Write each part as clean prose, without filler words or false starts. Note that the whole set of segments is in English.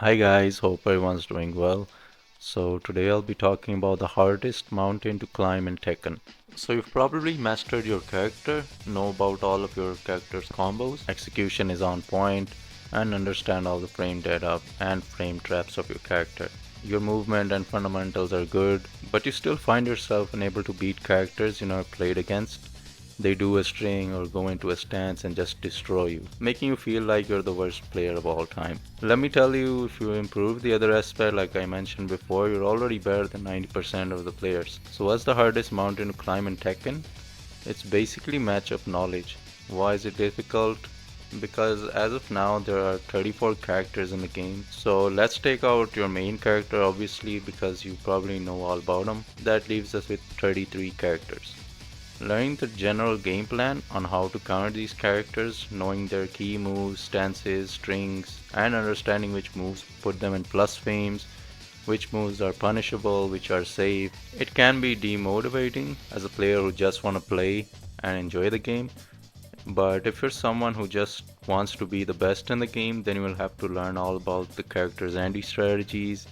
Hi guys, hope everyone's doing well. So today I'll be talking about the hardest mountain to climb in Tekken. So you've probably mastered your character, know about all of your character's combos, execution is on point, and understand all the frame data and frame traps of your character. Your movement and fundamentals are good, but you still find yourself unable to beat characters you never played against. They do a string or go into a stance and just destroy you, making you feel like you're the worst player of all time. Let me tell you, if you improve the other aspect like I mentioned before, you're already better than 90% of the players. So what's the hardest mountain to climb in Tekken? It's basically matchup knowledge. Why is it difficult? Because as of now there are 34 characters in the game. So let's take out your main character obviously because you probably know all about him. That leaves us with 33 characters. Learning the general game plan on how to counter these characters, knowing their key moves, stances, strings, and understanding which moves put them in plus frames, which moves are punishable, which are safe. It can be demotivating as a player who just want to play and enjoy the game, but if you're someone who just wants to be the best in the game, then you will have to learn all about the character's anti-strategies.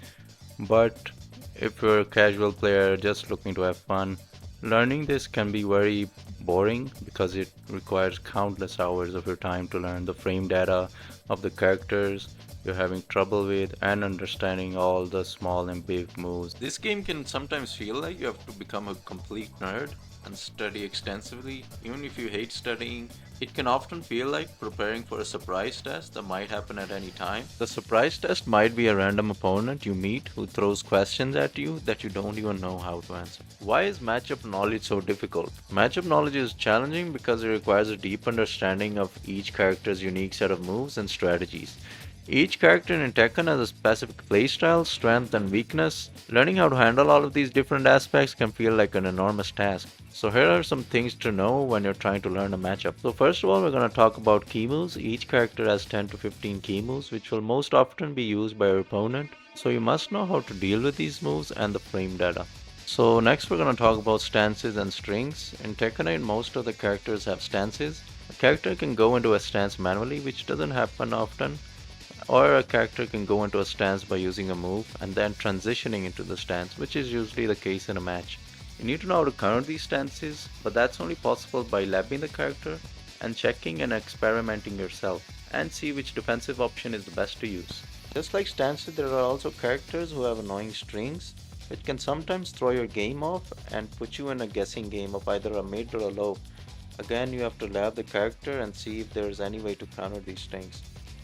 But if you're a casual player just looking to have fun, learning this can be very boring because it requires countless hours of your time to learn the frame data of the characters you're having trouble with and understanding all the small and big moves. This game can sometimes feel like you have to become a complete nerd and study extensively. Even if you hate studying, it can often feel like preparing for a surprise test that might happen at any time. The surprise test might be a random opponent you meet who throws questions at you that you don't even know how to answer. Why is matchup knowledge so difficult? Matchup knowledge is challenging because it requires a deep understanding of each character's unique set of moves and strategies. Each character in Tekken has a specific playstyle, strength, and weakness. Learning how to handle all of these different aspects can feel like an enormous task. So here are some things to know when you're trying to learn a matchup. So first of all, we're going to talk about key moves. Each character has 10 to 15 key moves, which will most often be used by your opponent. So you must know how to deal with these moves and the frame data. So next we're going to talk about stances and strings. In Tekken 8, most of the characters have stances. A character can go into a stance manually, which doesn't happen often, or a character can go into a stance by using a move and then transitioning into the stance, which is usually the case in a match. You need to know how to counter these stances, but that's only possible by labbing the character and checking and experimenting yourself and see which defensive option is the best to use. Just like stances, there are also characters who have annoying strings, which can sometimes throw your game off and put you in a guessing game of either a mid or a low. Again, you have to lab the character and see if there is any way to counter these strings.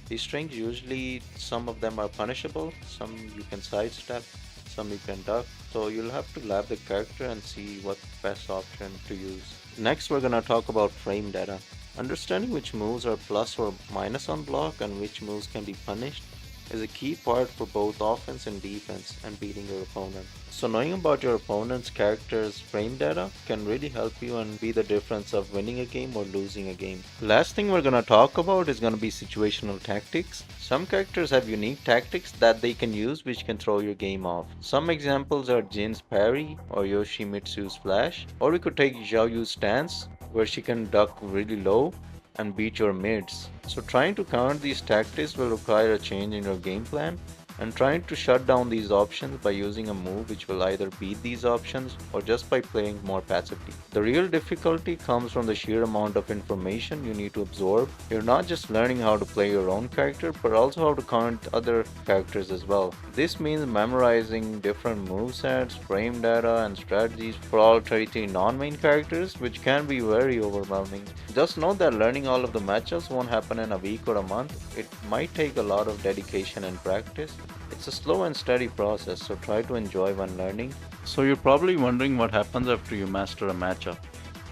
These strings usually, some of them are punishable, some you can sidestep, some you can duck. So you'll have to lab the character and see what the best option to use. Next we're gonna talk about frame data. Understanding which moves are plus or minus on block and which moves can be punished is a key part for both offense and defense and beating your opponent. So knowing about your opponent's character's frame data can really help you and be the difference of winning a game or losing a game. Last thing we're gonna talk about is gonna be situational tactics. Some characters have unique tactics that they can use which can throw your game off. Some examples are Jin's parry or Yoshimitsu's flash, or we could take Xiao Yu's stance where she can duck really low and beat your mids. So trying to counter these tactics will require a change in your game plan, and trying to shut down these options by using a move which will either beat these options or just by playing more passively. The real difficulty comes from the sheer amount of information you need to absorb. You're not just learning how to play your own character but also how to count other characters as well. This means memorizing different movesets, frame data, and strategies for all 33 non-main characters, which can be very overwhelming. Just know that learning all of the matchups won't happen in a week or a month. It might take a lot of dedication and practice. It's a slow and steady process, so try to enjoy when learning. So you're probably wondering what happens after you master a matchup.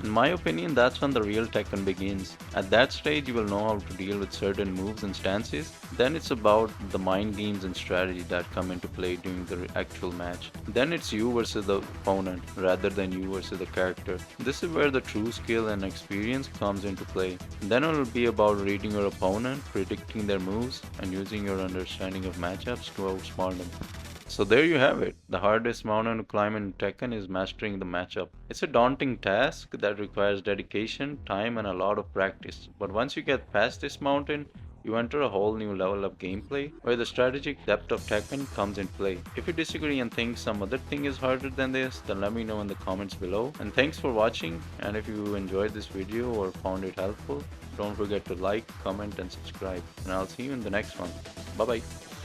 In my opinion, that's when the real Tekken begins. At that stage, you will know how to deal with certain moves and stances. Then it's about the mind games and strategy that come into play during the actual match. Then it's you versus the opponent rather than you versus the character. This is where the true skill and experience comes into play. Then it will be about reading your opponent, predicting their moves, and using your understanding of matchups to outsmart them. So there you have it. The hardest mountain to climb in Tekken is mastering the matchup. It's a daunting task that requires dedication, time, and a lot of practice. But once you get past this mountain, you enter a whole new level of gameplay where the strategic depth of Tekken comes in play. If you disagree and think some other thing is harder than this, then let me know in the comments below. And thanks for watching, and if you enjoyed this video or found it helpful, don't forget to like, comment and subscribe. And I'll see you in the next one. Bye bye.